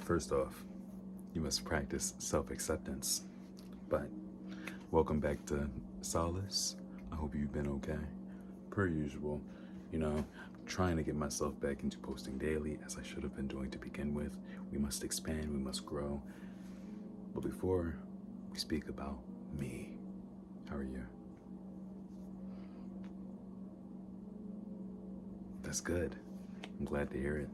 First off, you must practice self-acceptance. But welcome back to Solace. I hope you've been okay. Per usual, trying to get myself back into posting daily as I should have been doing to begin with. We must expand, we must grow. But before we speak about me, how are you? That's good. I'm glad to hear it.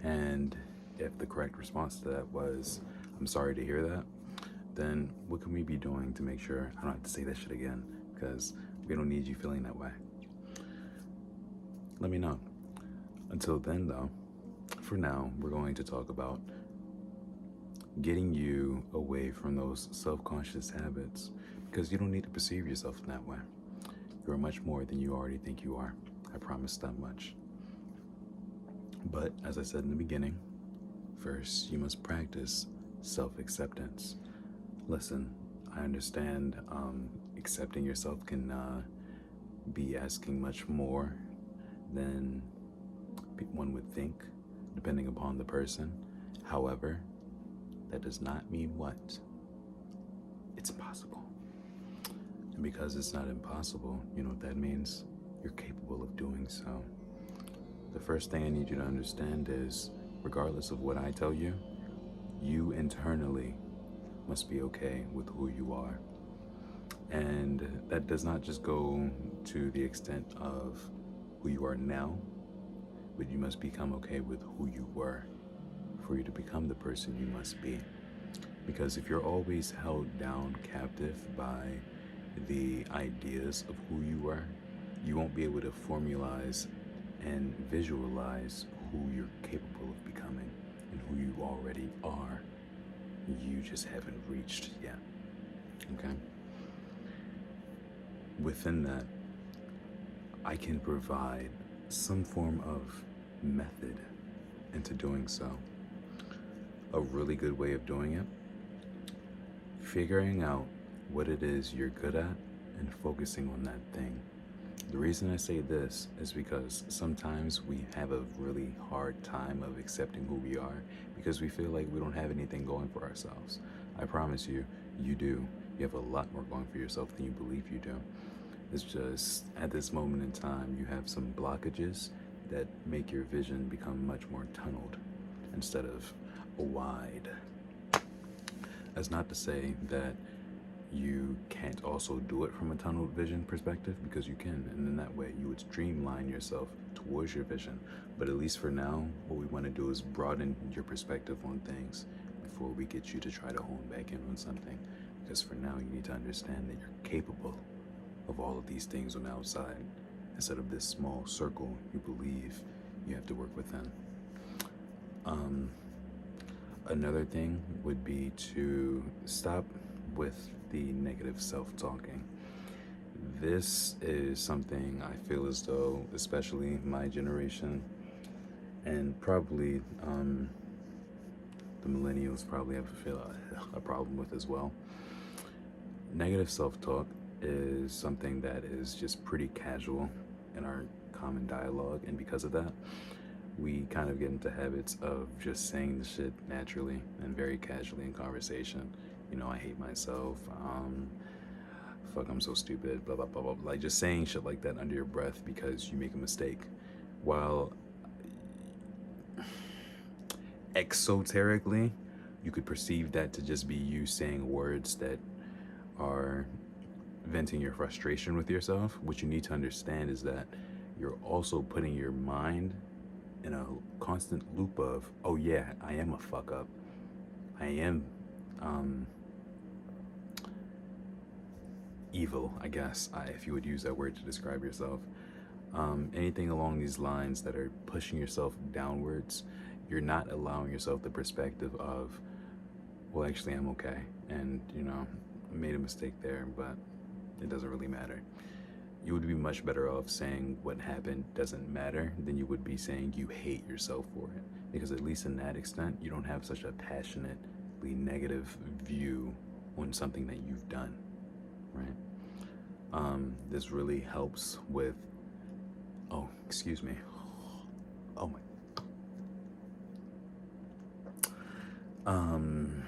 And if the correct response to that was, I'm sorry to hear that, then what can we be doing to make sure I don't have to say that shit again? Because we don't need you feeling that way. Let me know. Until then, though, for now, we're going to talk about getting you away from those self-conscious habits, because you don't need to perceive yourself in that way. You're much more than you already think you are. I promise that much. But as I said in the beginning, first you must practice self-acceptance. Listen, I understand accepting yourself can be asking much more than one would think, depending upon the person. However, that does not mean what? It's impossible. And because it's not impossible, you know what that means? You're capable of doing so. The first thing I need you to understand is, regardless of what I tell you, you internally must be okay with who you are. And that does not just go to the extent of who you are now, but you must become okay with who you were for you to become the person you must be. Because if you're always held down captive by the ideas of who you are, you won't be able to formalize and visualize who you're capable of becoming and who you already are. You just haven't reached yet. Okay? Within that, I can provide some form of method into doing so. A really good way of doing it, figuring out what it is you're good at and focusing on that thing. The reason I say this is because sometimes we have a really hard time of accepting who we are because we feel like we don't have anything going for ourselves. I promise you, you do. You have a lot more going for yourself than you believe you do. It's just, at this moment in time, you have some blockages that make your vision become much more tunneled instead of wide. That's not to say that you can't also do it from a tunnel vision perspective, because you can, and in that way you would streamline yourself towards your vision. But at least for now, what we want to do is broaden your perspective on things before we get you to try to hone back in on something, because for now you need to understand that you're capable of all of these things on the outside instead of this small circle you believe you have to work within. Another thing would be to stop with the negative self-talking. This is something I feel as though, especially my generation, and probably the millennials probably have a problem with as well. Negative self-talk is something that is just pretty casual in our common dialogue, and because of that, we kind of get into habits of just saying the shit naturally and very casually in conversation. I hate myself, fuck, I'm so stupid, blah, blah, blah, blah. Like just saying shit like that under your breath because you make a mistake. While exoterically, you could perceive that to just be you saying words that are venting your frustration with yourself. What you need to understand is that you're also putting your mind in a constant loop of, oh yeah, I am a fuck up. I am evil, I guess, if you would use that word to describe yourself. Anything along these lines that are pushing yourself downwards, you're not allowing yourself the perspective of, well, actually, I'm okay. And, I made a mistake there, but it doesn't really matter. You would be much better off saying what happened doesn't matter than you would be saying you hate yourself for it. Because at least in that extent, you don't have such a passionately negative view on something that you've done, right? This really helps with, oh, excuse me. Oh my, Um,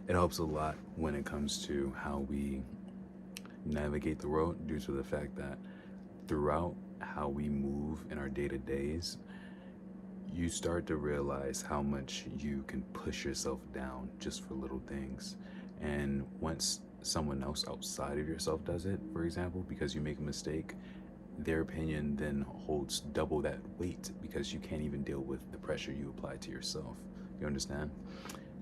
it helps a lot when it comes to how we navigate the world, due to the fact that throughout how we move in our day to days, you start to realize how much you can push yourself down just for little things. And once someone else outside of yourself does it, for example, because you make a mistake, their opinion then holds double that weight because you can't even deal with the pressure you apply to yourself. You understand?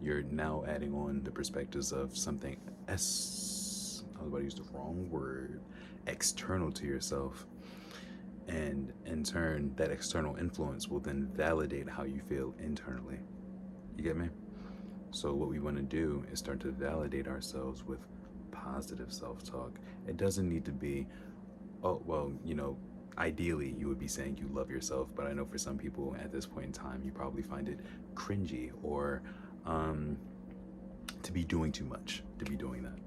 You're now adding on the perspectives of something I was about to use the wrong word, external to yourself. And in turn, that external influence will then validate how you feel internally. You get me? So, what we want to do is start to validate ourselves with positive self talk. It doesn't need to be, oh, well, ideally you would be saying you love yourself, but I know for some people at this point in time, you probably find it cringy or um, to be doing too much to be doing that.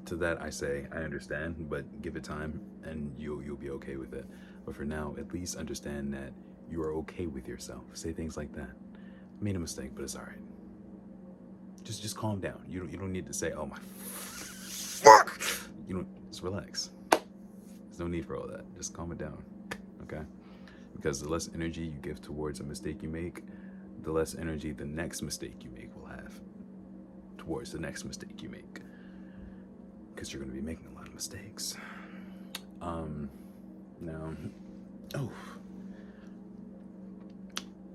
To that I say I understand, but give it time and you'll be okay with it. But for now, at least understand that you are okay with yourself. Say things like that. I made a mistake, but it's all right. Just calm down. You don't need to say, oh my fuck. You don't. Just relax. There's no need for all that. Just calm it down, okay? Because the less energy you give towards a mistake you make, the less energy the next mistake you make will have towards the next mistake you make. Because you're going to be making a lot of mistakes. Now,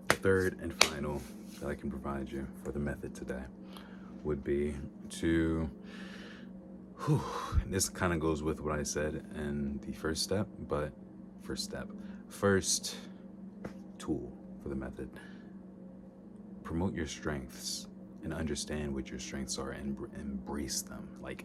the third and final that I can provide you for the method today would be to, this kind of goes with what I said in the first tool for the method. Promote your strengths and understand what your strengths are and embrace them, like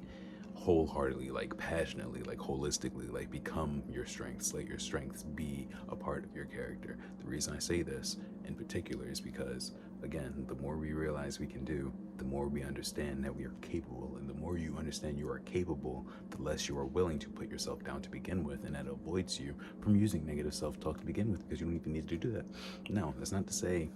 wholeheartedly, like passionately, like holistically, like become your strengths. Let your strengths be a part of your character. The reason I say this in particular is because, again, the more we realize we can do, the more we understand that we are capable. And the more you understand you are capable, the less you are willing to put yourself down to begin with. And that avoids you from using negative self-talk to begin with, because you don't even need to do that. Now, that's not to say,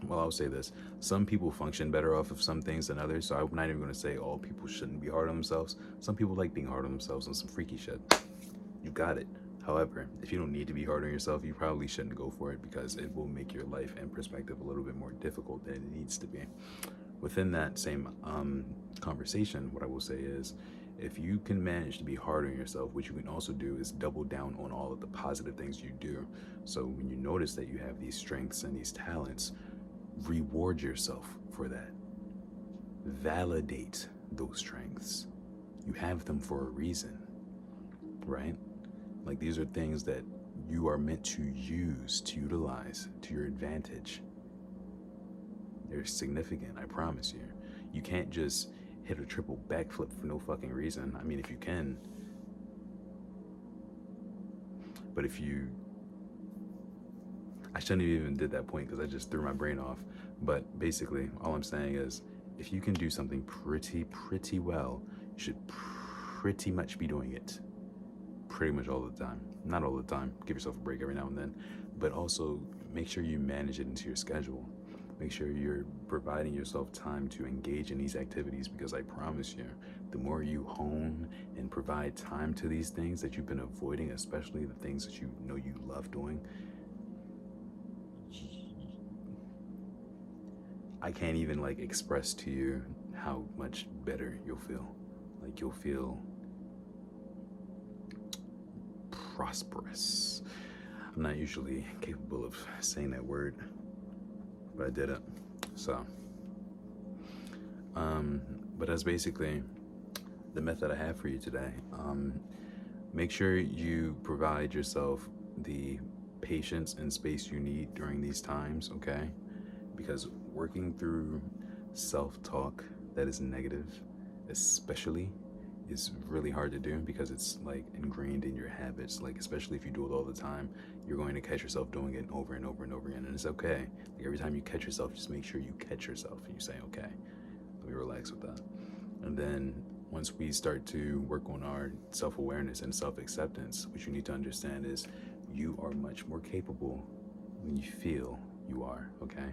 well, I'll say this. Some people function better off of some things than others, so I'm not even going to say all people shouldn't be hard on themselves. Some people like being hard on themselves on some freaky shit. You got it. However, if you don't need to be hard on yourself, you probably shouldn't go for it, because it will make your life and perspective a little bit more difficult than it needs to be. Within that same conversation, what I will say is, if you can manage to be hard on yourself, what you can also do is double down on all of the positive things you do. So when you notice that you have these strengths and these talents, reward yourself for that. Validate those strengths. You have them for a reason, right? Like, these are things that you are meant to use, to utilize to your advantage. They're significant, I promise you. You can't just hit a triple backflip for no fucking reason. I mean, if you can, but I shouldn't have even did that point because I just threw my brain off. But basically, all I'm saying is, if you can do something pretty well, you should pretty much be doing it pretty much all the time. Not all the time. Give yourself a break every now and then. But also, make sure you manage it into your schedule. Make sure you're providing yourself time to engage in these activities, because I promise you, the more you hone and provide time to these things that you've been avoiding, especially the things that you know you love doing, I can't even like express to you how much better you'll feel. Like, you'll feel prosperous. I'm not usually capable of saying that word, but I did it. So, but that's basically the method I have for you today. Make sure you provide yourself the patience and space you need during these times, okay? Because working through self-talk that is negative, especially, is really hard to do, because it's like ingrained in your habits. Like, especially if you do it all the time, you're going to catch yourself doing it over and over and over again, and it's okay. Like, every time you catch yourself, just make sure you catch yourself and you say, okay, let me relax with that. And then once we start to work on our self-awareness and self-acceptance, what you need to understand is you are much more capable than you feel you are, okay?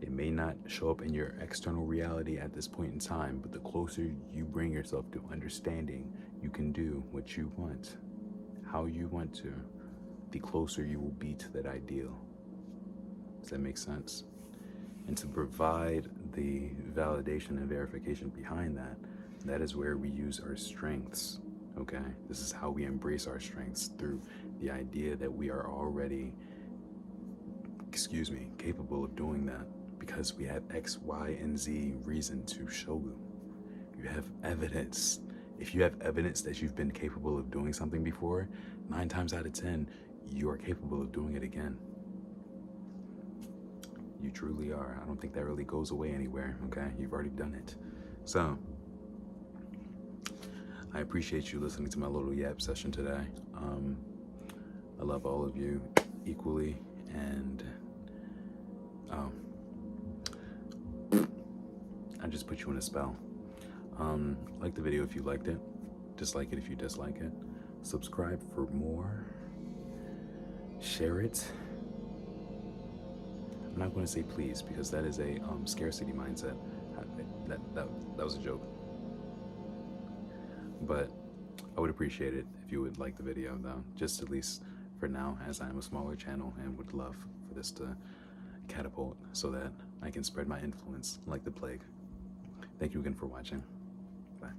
It may not show up in your external reality at this point in time, but the closer you bring yourself to understanding you can do what you want, how you want to, the closer you will be to that ideal. Does that make sense? And to provide the validation and verification behind that, that is where we use our strengths. Okay? This is how we embrace our strengths, through the idea that we are already, capable of doing that, because we have X, Y, and Z reason to show them. You have evidence. If you have evidence that you've been capable of doing something before, 9 times out of 10, you are capable of doing it again. You truly are. I don't think that really goes away anywhere, okay? You've already done it. So, I appreciate you listening to my little yap session today. I love all of you equally, and I just put you in a spell. Like the video if you liked it. Dislike it if you dislike it. Subscribe for more. Share it. I'm not going to say please, because that is a scarcity mindset. That was a joke. But I would appreciate it if you would like the video, though, just at least for now, as I am a smaller channel and would love for this to catapult so that I can spread my influence like the plague. Thank you again for watching. Bye.